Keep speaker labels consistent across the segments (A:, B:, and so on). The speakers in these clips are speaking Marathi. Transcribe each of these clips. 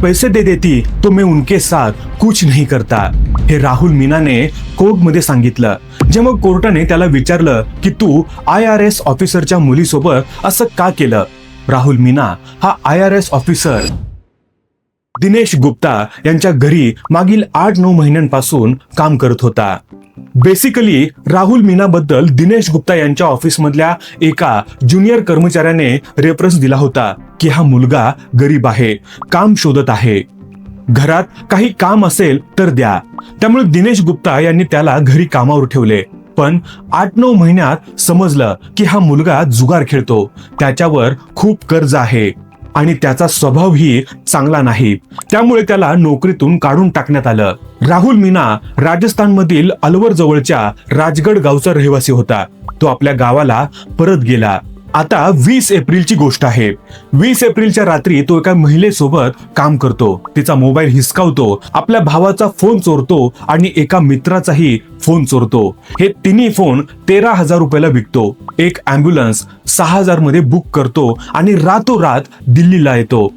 A: पैसे दे देती तो मैं उनके साथ कुछ नहीं करता, हे राहुल मीनाने कोर्टमध्ये सांगितलं. जेव्हा कोर्टाने त्याला विचारलं की तू IRS ऑफिसरच्या मुलीसोबत असं का केलं, राहुल मीना हा IRS ऑफिसर दिनेश गुप्ता यांच्या घरी मागील 8-9 महिन्यांपासून काम करत होता. बेसिकली राहुल मीनाबद्दल दिनेश गुप्ता यांच्या ऑफिसमधल्या एका ज्युनियर कर्मचाऱ्याने रेफरन्स दिला होता की हा मुलगा गरीब आहे, काम शोधत आहे, घरात काही काम असेल तर द्या. त्यामुळे दिनेश गुप्ता यांनी त्याला घरी कामावर ठेवले. पण 8-9 महिन्यात समजलं की हा मुलगा जुगार खेळतो, त्याच्यावर खूप कर्ज आहे आणि त्याचा स्वभावही चांगला नाही. त्यामुळे त्याला नोकरीतून काढून टाकण्यात आलं. राहुल मीना राजस्थानमधील अलवर जवळच्या राजगड गावचा रहिवासी होता. तो आपल्या गावाला परत गेला. आता 20 एप्रिलची गोष्ट आहे. 20 एप्रिलच्या रात्री तो एका महिलेसोबत काम करतो, तिचा मोबाईल हिसकावतो, आपल्या भावाचा फोन चोरतो आणि एका मित्राचाही फोन चोरतो. हे तिन्ही फोन 13,000 रुपयाला विकतो. एक अँब्युलन्स 6,000 मध्ये बुक करतो आणि रातोरात दिल्लीला येतो.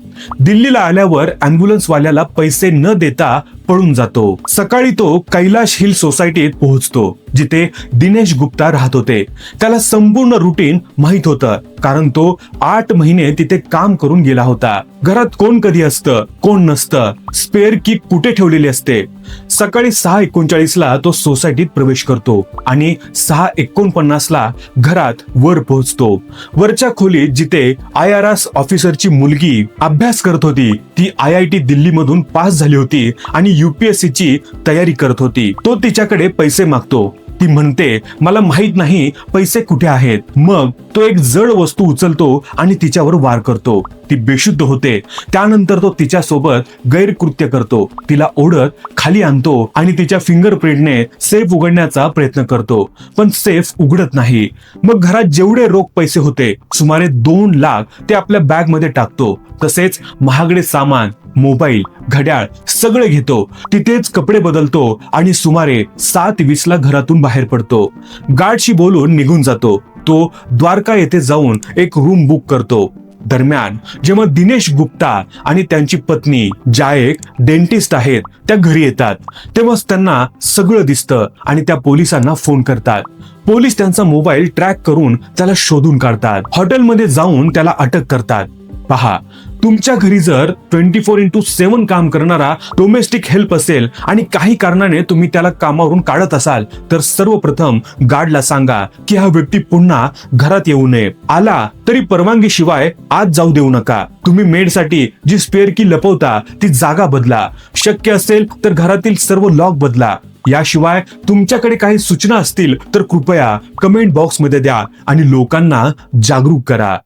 A: दिल्लीला आल्यावर अँब्युलन्स वाल्याला पैसे न देता पळून जातो. सकाळी तो कैलाश हिल सोसायटीत पोहोचतो जिथे दिनेश गुप्ता राहत होते. त्याला संपूर्ण रुटीन माहित होतं कारण तो 8 महिने तिथे काम करून गेला होता. घरात कोण कधी असतं, कोण नसतं, स्पेअर की कुठे ठेवलेली असते. सकाळी 6:39 ला तो सोसायटीत प्रवेश करतो आणि 6:49 ला घरात वर पोहोचतो. वरच्या खोलीत जिथे IRS ऑफिसरची मुलगी अभ्यास करत होती, ती IIT दिल्ली मधून पास झाली होती आणि UPSC ची तयारी करत होती. तो तिच्याकडे पैसे मागतो. ती म्हणते मला माहित नाही पैसे कुठे आहेत. मग तो एक जड वस्तू उचलतो आणि तिच्यावर वार करतो. ती बेशुद्ध होते. त्यानंतर तो तिच्या सोबत गैरकृत्य करतो. तिला ओढत खाली आणतो आणि तिच्या फिंगरप्रिंटने सेफ उघडण्याचा प्रयत्न करतो, पण सेफ उघडत नाही. मग घरात जेवढे रोख पैसे होते सुमारे 2 लाख ते आपल्या बॅग मध्ये टाकतो. तसेच महागडे सामान, मोबाईल, घड्याळ सगळे घेतो. तिथेच कपडे बदलतो आणि सुमारे 7:20 ला घरातून बाहेर पडतो. गार्डशी बोलून निघून जातो. तो द्वारका येथे जाऊन एक रूम बुक करतो. दरम्यान जेव्हा दिनेश गुप्ता आणि त्यांची पत्नी ज्या एक डेंटिस्ट आहेत त्या घरी येतात, तेव्हाच त्यांना सगळं दिसतं आणि त्या पोलिसांना फोन करतात. पोलीस त्यांचा मोबाईल ट्रॅक करून त्याला शोधून काढतात. हॉटेलमध्ये जाऊन त्याला अटक करतात. पहा, तुमच्या घरी जर 24/7 काम करणारा डोमेस्टिक हेल्प असेल आणि काही कारणाने तुम्ही त्याला कामावरून काढत असाल तर सर्वप्रथम गार्डला सांगा की हा व्यक्ती पुन्हा घरात येऊ नये. आला तरी परवानगी शिवाय आत जाऊ देऊ नका. तुम्ही मेडसाठी जी स्पेअर की लपवता ती जागा बदला. शक्य असेल तर घरातील सर्व लॉक बदला. याशिवाय तुमच्याकडे काही सूचना असतील तर कृपया कमेंट बॉक्स मध्ये द्या आणि लोकांना जागरूक करा.